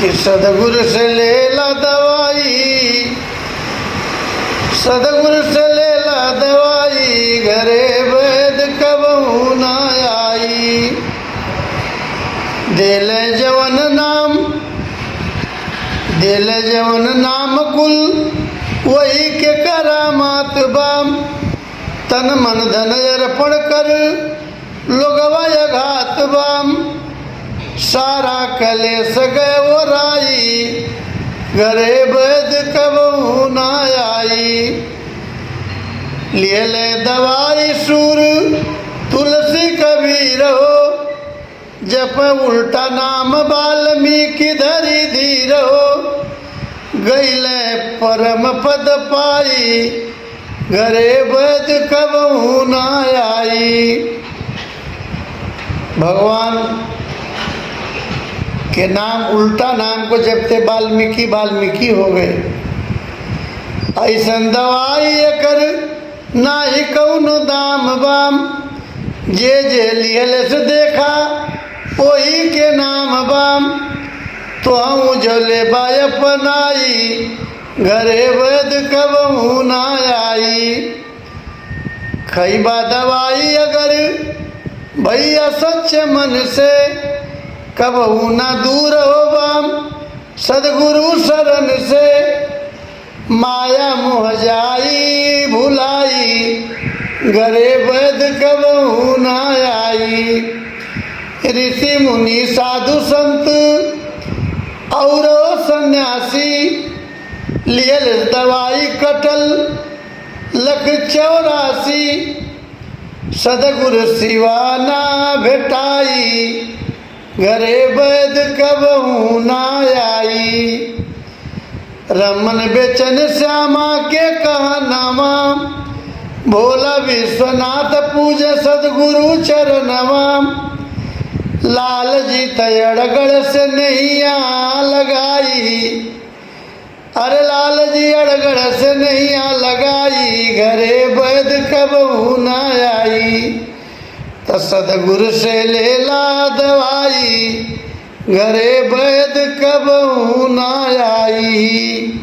कि सदगुरु से ले ला दवाई, सदगुरु से ले ला दवाई, घरे वैद कबहू ना आई। दिल जवन नाम, दिल जवन नाम कुल, वही के करामात बाम। तन मन धन अर्पण कर, लोगवा घात बाम। सारा कलेश गए वो राई, घरे वैद कबहू ना आई। लिए ले दवाई सूर, तुलसी कबीर हो, जप उल्टा नाम वाल्मीकि धरी धीर हो। गईले परम पद पाई, घरे वैद कबहू ना आई। भगवान के नाम उल्टा नाम को जपते वाल्मीकि वाल्मीकि हो गए। ऐसन दवाई कर ना ही कौनो दाम बाम। जे जे लियल से देखा वही के नाम बाम। तो हम जले बाय अपनाई, घरे वैद कबहू ना आई। खैबा दवाई अगर भैया सच्चे मन से, कबहू ना दूर हो बाम सदगुरु शरण से। माया मोह जाई भुलाई, घरे वैद कबहू ना आई। ऋषि मुनि साधु संत और सन्यासी, लियल दवाई कटल लख 84। सदगुरु सिवा ना भेटाई, घरे वैद कबहू ना आई। रमन बेचन श्यामा के कहनामा, भोला विश्वनाथ पूजे सदगुरु चरणवा। लाल जी तयड़गढ़ से नैया लगाई, अरे लाल जी अड़गढ़ से नैया लगाई। घरे वैद कबहू ना आई, तो सदगुरु से ले ला दवाई, घरे वैद कबहू ना आई।